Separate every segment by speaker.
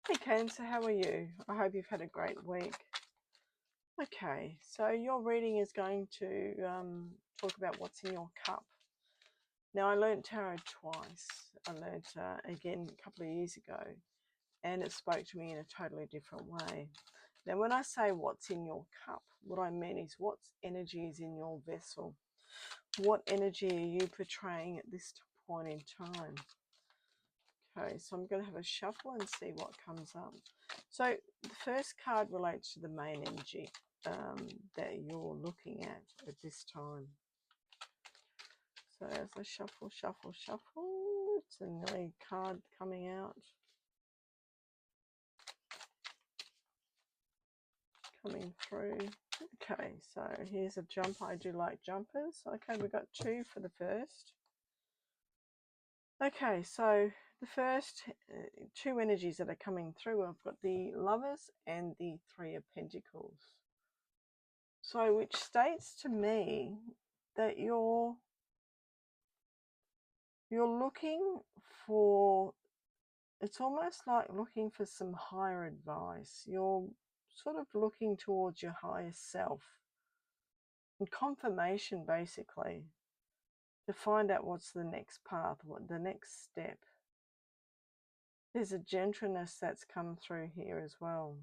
Speaker 1: Hey Cancer, how are you? I hope you've had a great week. Okay, so your reading is going to talk about what's in your cup. Now, I learned tarot twice. I learned again a couple of years ago, and it spoke to me in a totally different way. Now, when I say what's in your cup, what I mean is what energy is in your vessel. What energy are you portraying at this point in time? Okay, so I'm going to have a shuffle and see what comes up. So the first card relates to the main energy that you're looking at this time. So as I shuffle, shuffle, shuffle, it's another card coming out. Coming through. Okay, so here's a jumper. I do like jumpers. Okay, we've got two for the first. Okay, so the first two energies that are coming through, I've got the Lovers and the Three of Pentacles. So which states to me that you're looking for, it's almost like looking for some higher advice. You're sort of looking towards your higher self and confirmation, basically, to find out what's the next path, what the next step. There's a gentleness that's come through here as well.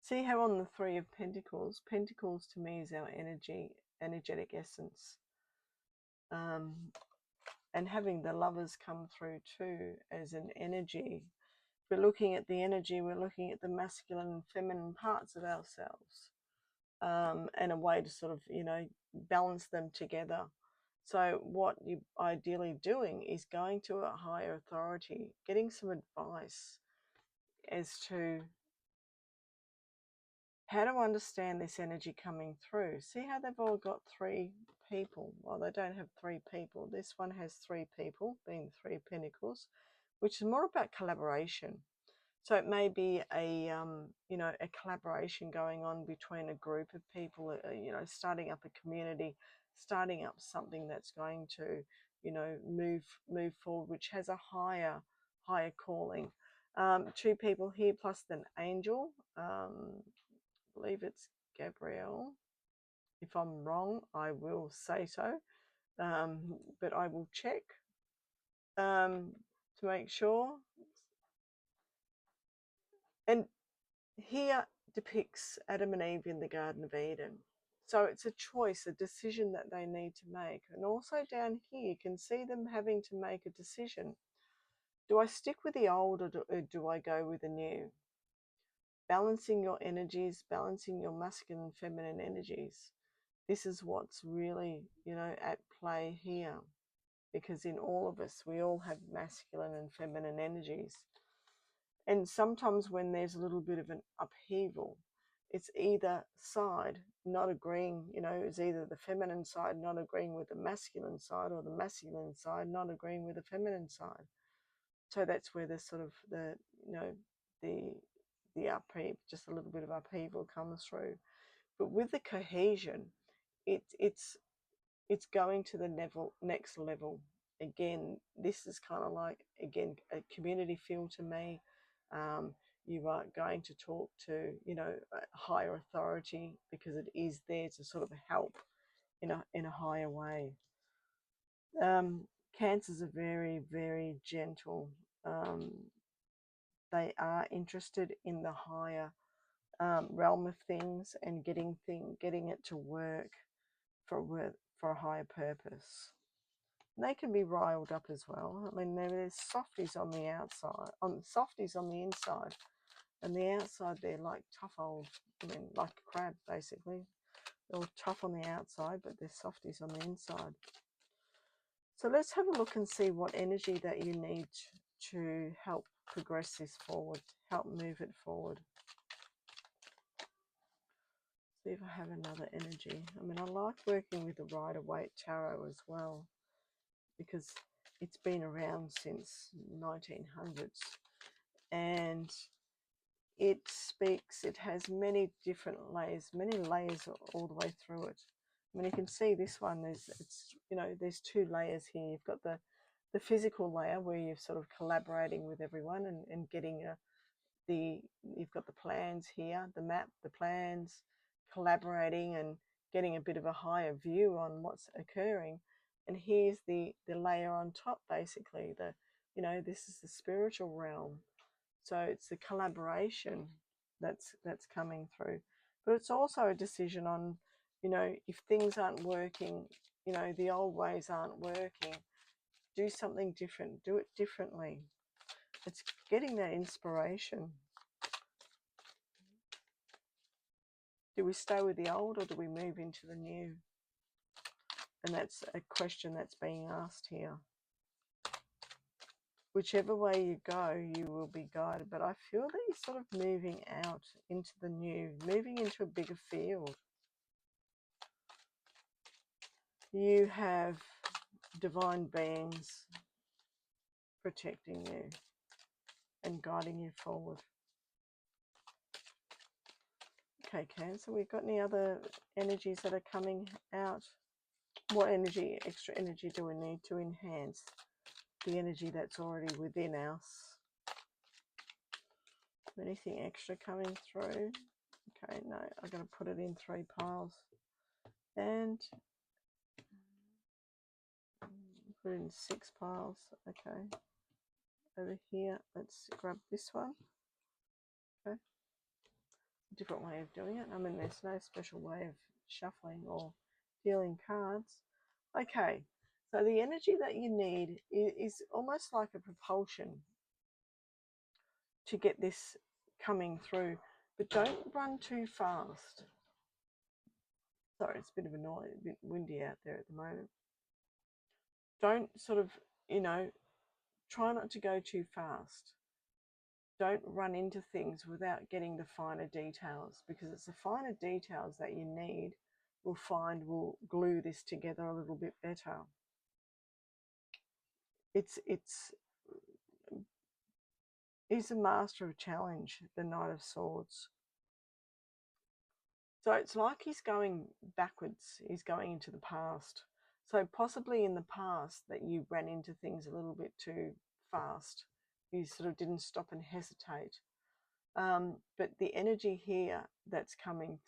Speaker 1: See how on the Three of Pentacles, Pentacles to me is our energetic essence. And having the Lovers come through too as an energy. If we're looking at the energy, we're looking at the masculine and feminine parts of ourselves. And a way to sort of, balance them together. So what you're ideally doing is going to a higher authority, getting some advice as to how to understand this energy coming through. See how they've all got three people? Well, they don't have three people. This one has three people, being the Three of Pentacles, which is more about collaboration. So it may be a collaboration going on between a group of people, starting up a community, starting up something that's going to, move forward, which has a higher calling. Two people here plus an angel. I believe it's Gabrielle. If I'm wrong, I will say so, but I will check to make sure. And here depicts Adam and Eve in the Garden of Eden. So it's a choice, a decision that they need to make. And also down here, you can see them having to make a decision. Do I stick with the old or do I go with the new? Balancing your energies, balancing your masculine and feminine energies. This is what's really, at play here. Because in all of us, we all have masculine and feminine energies. And sometimes when there's a little bit of an upheaval, it's either side not agreeing, it's either the feminine side not agreeing with the masculine side or the masculine side not agreeing with the feminine side. So that's where the sort of the upheaval, just a little bit of upheaval comes through. But with the cohesion, it's going to the next level. Again, this is kind of like, again, a community feel to me. You are going to talk to, a higher authority because it is there to sort of help in a higher way. Cancers are very, very gentle. They are interested in the higher realm of things and getting it to work for a higher purpose. They can be riled up as well. I mean, there's softies on the outside, softies on the inside, and the outside they're like tough old, like a crab basically. They're all tough on the outside, but they're softies on the inside. So let's have a look and see what energy that you need to help progress this forward, help move it forward. See if I have another energy. I mean, I like working with the Rider-Waite Tarot as well, because it's been around since 1900s, and it has many different layers, all the way through it. I mean, you can see this one, there's two layers here. You've got the the physical layer where you're sort of collaborating with everyone and getting you've got the plans here, the map, the plans, collaborating and getting a bit of a higher view on what's occurring. And here's the layer on top, basically. This is the spiritual realm. So it's the collaboration that's coming through. But it's also a decision on, if things aren't working, the old ways aren't working, do something different, do it differently. It's getting that inspiration. Do we stay with the old or do we move into the new? And that's a question that's being asked here. Whichever way you go, you will be guided. But I feel that you're sort of moving out into the new, moving into a bigger field. You have divine beings protecting you and guiding you forward. Okay, Cancer, we've got any other energies that are coming out? What energy, extra energy do we need to enhance the energy that's already within us? Anything extra coming through? Okay, no, I'm going to put it in 3 piles. And put it in 6 piles. Okay. Over here, let's grab this one. Okay. Different way of doing it. I mean, there's no special way of shuffling or dealing cards. Okay, so the energy that you need is almost like a propulsion to get this coming through, but don't run too fast. Sorry, it's a bit of a noise, a bit windy out there at the moment. Don't sort of, try not to go too fast. Don't run into things without getting the finer details, because it's the finer details that you need will glue this together a little bit better. He's a master of challenge, the Knight of Swords. So it's like he's going backwards, he's going into the past. So possibly in the past that you ran into things a little bit too fast. You sort of didn't stop and hesitate. But the energy here that's coming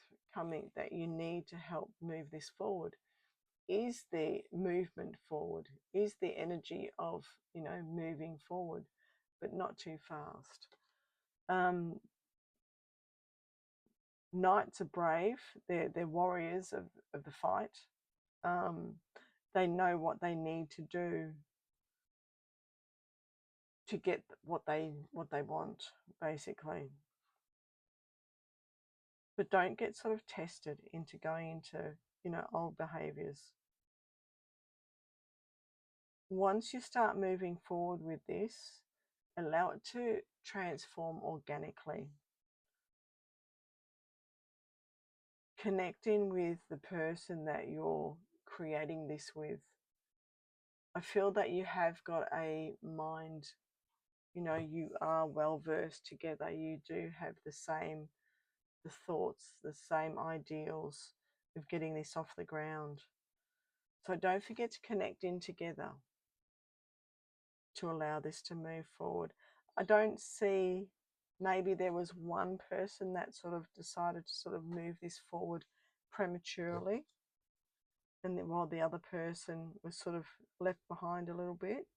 Speaker 1: that you need to help move this forward is the movement forward, is the energy of, moving forward, but not too fast. Knights are brave. They're warriors of the fight. They know what they need to do to get what they want, basically. But don't get sort of tested into going into, old behaviors. Once you start moving forward with this, allow it to transform organically. Connecting with the person that you're creating this with. I feel that you have got a mind, you are well versed together. You do have the thoughts, the same ideals of getting this off the ground. So don't forget to connect in together to allow this to move forward. I don't see, maybe there was one person that sort of decided to sort of move this forward prematurely, and then while the other person was sort of left behind a little bit.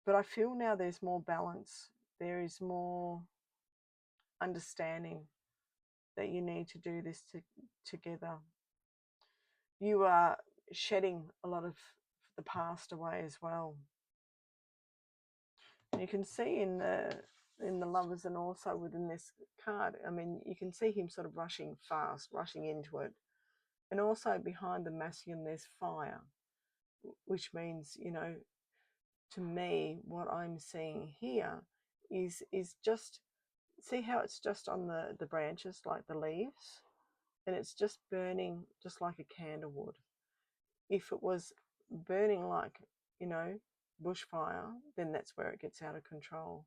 Speaker 1: But I feel now there's more balance. There is more understanding that you need to do this together. You are shedding a lot of the past away as well. And you can see in the Lovers, and also within this card, I mean, you can see him sort of rushing fast, rushing into it. And also behind the masculine, there's fire, which means, to me, what I'm seeing here is just, see how it's just on the branches, like the leaves, and it's just burning just like a candle would. If it was burning like, bushfire, then that's where it gets out of control.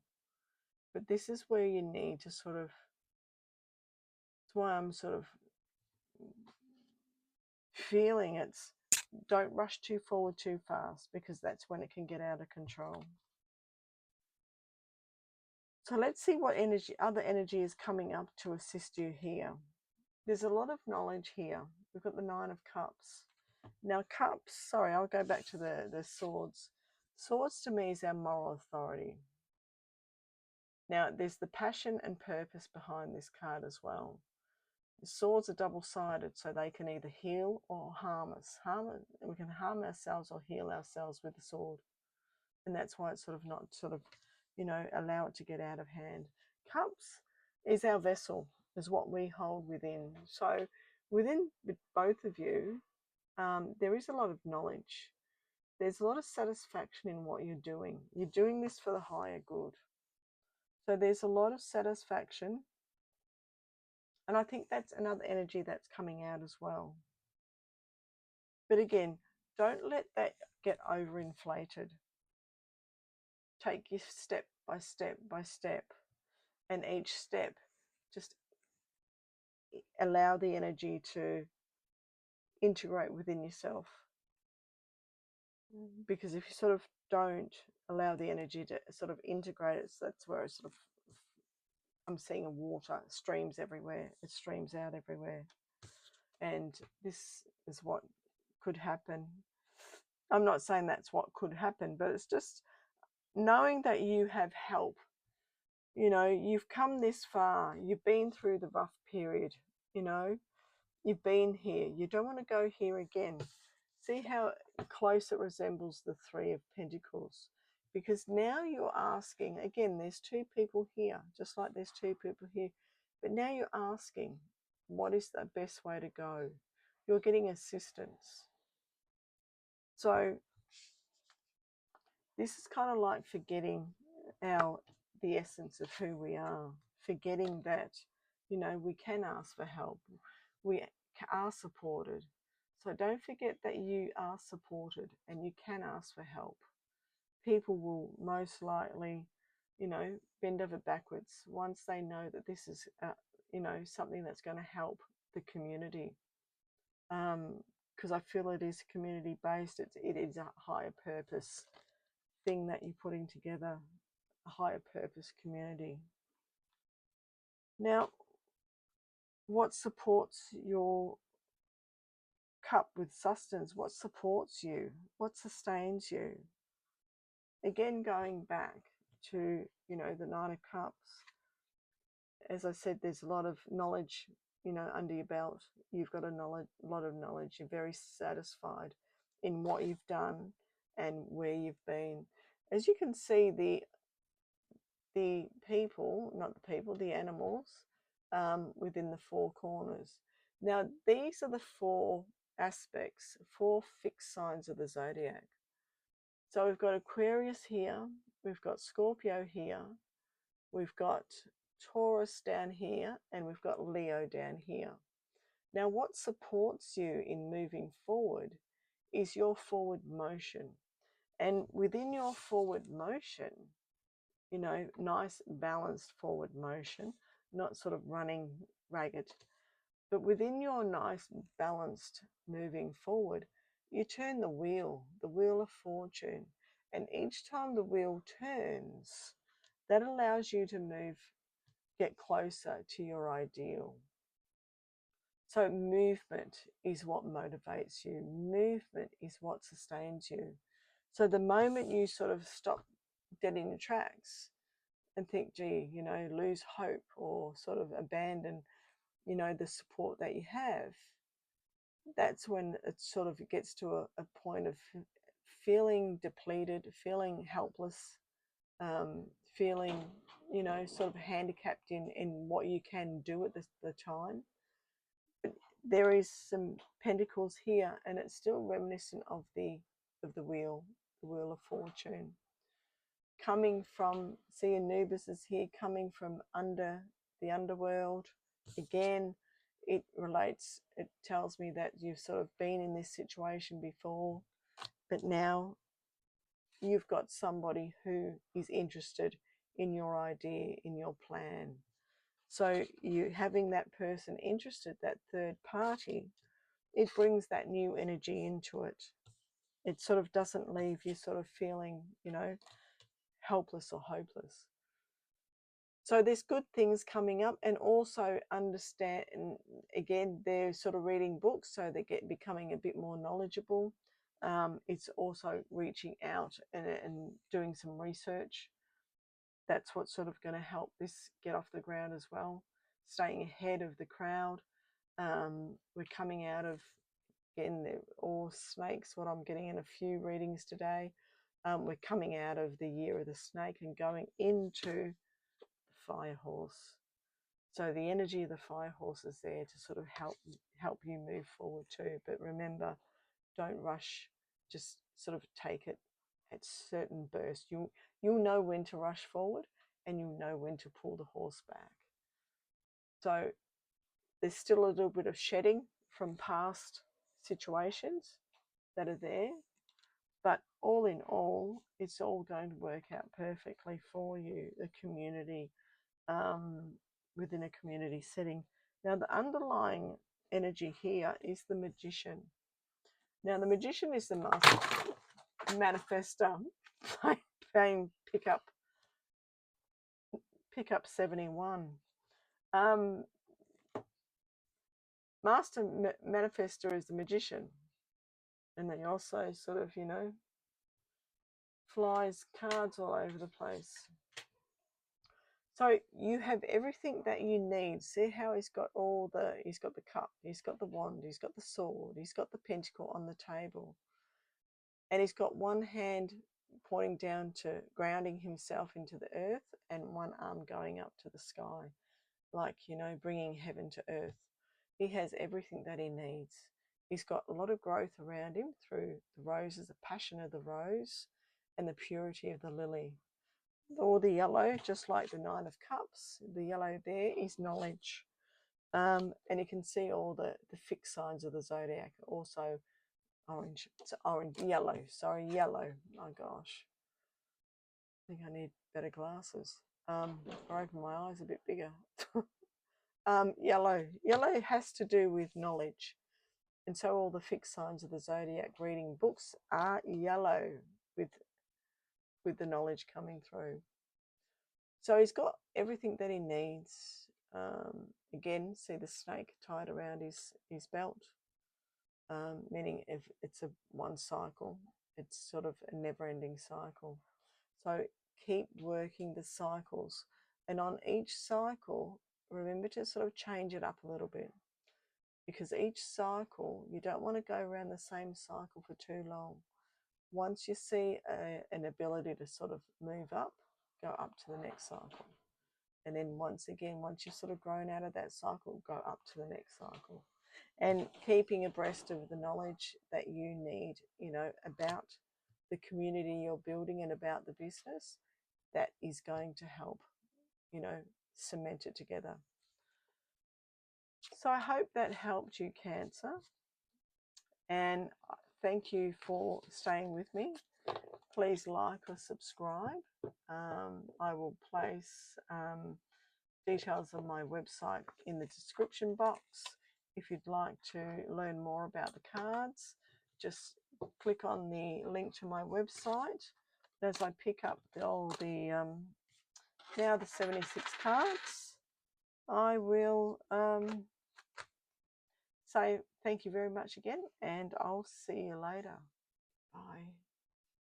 Speaker 1: But this is where you need to sort of, that's why I'm sort of feeling it's don't rush too forward too fast, because that's when it can get out of control. So let's see what other energy is coming up to assist you here. There's a lot of knowledge here. We've got the Nine of Cups. Now cups, sorry, I'll go back to the swords. Swords to me is our moral authority. Now there's the passion and purpose behind this card as well. The swords are double-sided, so they can either heal or harm us. We can harm ourselves or heal ourselves with the sword. And that's why it's sort of not allow it to get out of hand. Cups is our vessel, is what we hold within. So within both of you, there is a lot of knowledge. There's a lot of satisfaction in what you're doing. You're doing this for the higher good. So there's a lot of satisfaction. And I think that's another energy that's coming out as well. But again, don't let that get overinflated. Take you step by step by step. And each step, just allow the energy to integrate within yourself. Because if you sort of don't allow the energy to sort of integrate it, so that's where it's sort of, I'm seeing a water, it streams everywhere, it streams out everywhere. And this is what could happen. I'm not saying that's what could happen, but it's just knowing that you have help. You know, you've come this far, you've been through the rough period, you know, you've been here, you don't want to go here again. See how close it resembles the Three of Pentacles. Because now you're asking, again, there's two people here, just like there's two people here. But now you're asking, what is the best way to go? You're getting assistance. So this is kind of like forgetting the essence of who we are. Forgetting that, you know, we can ask for help. We are supported. So don't forget that you are supported and you can ask for help. People will most likely, you know, bend over backwards once they know that this is, you know, something that's going to help the community. Because I feel it is community-based. It is a higher purpose thing that you're putting together, a higher purpose community. Now, what supports your cup with sustenance? What supports you? What sustains you? Again, going back to, you know, the Nine of Cups. As I said, there's a lot of knowledge, you know, under your belt. You've got a lot of knowledge. You're very satisfied in what you've done and where you've been. As you can see, the people, not the people, the animals within the four corners. Now, these are the four aspects, four fixed signs of the zodiac. So we've got Aquarius here, we've got Scorpio here, we've got Taurus down here, and we've got Leo down here. Now, what supports you in moving forward is your forward motion. And within your forward motion, you know, nice balanced forward motion, not sort of running ragged, but within your nice balanced moving forward, you turn the wheel of fortune. And each time the wheel turns, that allows you to get closer to your ideal. So movement is what motivates you. Movement is what sustains you. So the moment you sort of stop dead in your tracks and think, gee, you know, lose hope or sort of abandon, you know, the support that you have, that's when it sort of gets to a point of feeling depleted, feeling helpless, feeling, you know, sort of handicapped in what you can do at the time. But there is some pentacles here, and it's still reminiscent of the wheel of fortune. Coming from, see, Anubis is here, coming from under the underworld. Again, it tells me that you've sort of been in this situation before, but now you've got somebody who is interested in your idea, in your plan. So you having that person interested, that third party, it brings that new energy into it. It sort of doesn't leave you sort of feeling, you know, helpless or hopeless. So there's good things coming up, and also understand, and again, they're sort of reading books, so they get becoming a bit more knowledgeable. It's also reaching out and doing some research. That's what's sort of going to help this get off the ground as well. Staying ahead of the crowd. We're coming out of, again, they're all snakes, what I'm getting in a few readings today. We're coming out of the year of the snake and going into fire horse. So the energy of the fire horse is there to sort of help you move forward too. But remember, don't rush. Just sort of take it at certain bursts. You'll know when to rush forward, and you'll know when to pull the horse back. So there's still a little bit of shedding from past situations that are there. But all in all, it's all going to work out perfectly for you, the community, within a community setting. Now, the underlying energy here is the Magician. Now, the Magician is the master manifester. Playing pick up 71. Master manifester is the Magician, and they also sort of, you know, flies cards all over the place. So you have everything that you need. See how he's got he's got the cup, he's got the wand, he's got the sword, he's got the pentacle on the table. And he's got one hand pointing down to grounding himself into the earth, and one arm going up to the sky, like, you know, bringing heaven to earth. He has everything that he needs. He's got a lot of growth around him through the roses, the passion of the rose and the purity of the lily. Or the yellow, just like the Nine of Cups, the yellow there is knowledge. And you can see all the fixed signs of the zodiac. Also orange, it's orange, yellow, sorry, yellow. Oh gosh, I think I need better glasses. Or open my eyes a bit bigger. Yellow has to do with knowledge. And so all the fixed signs of the zodiac reading books are yellow with the knowledge coming through. So he's got everything that he needs. Again, see the snake tied around his belt, meaning if it's one cycle, it's sort of a never-ending cycle. So keep working the cycles. And on each cycle, remember to sort of change it up a little bit. Because each cycle, you don't want to go around the same cycle for too long. Once you see an ability to sort of move up, go up to the next cycle. And then once you've sort of grown out of that cycle, go up to the next cycle. And keeping abreast of the knowledge that you need, you know, about the community you're building and about the business, that is going to help, you know, cement it together. So I hope that helped you, Cancer. And thank you for staying with me. Please like or subscribe. I will place details of my website in the description box. If you'd like to learn more about the cards, just click on the link to my website. As I pick up now the 76 cards, I will say thank you very much again, and I'll see you later. Bye.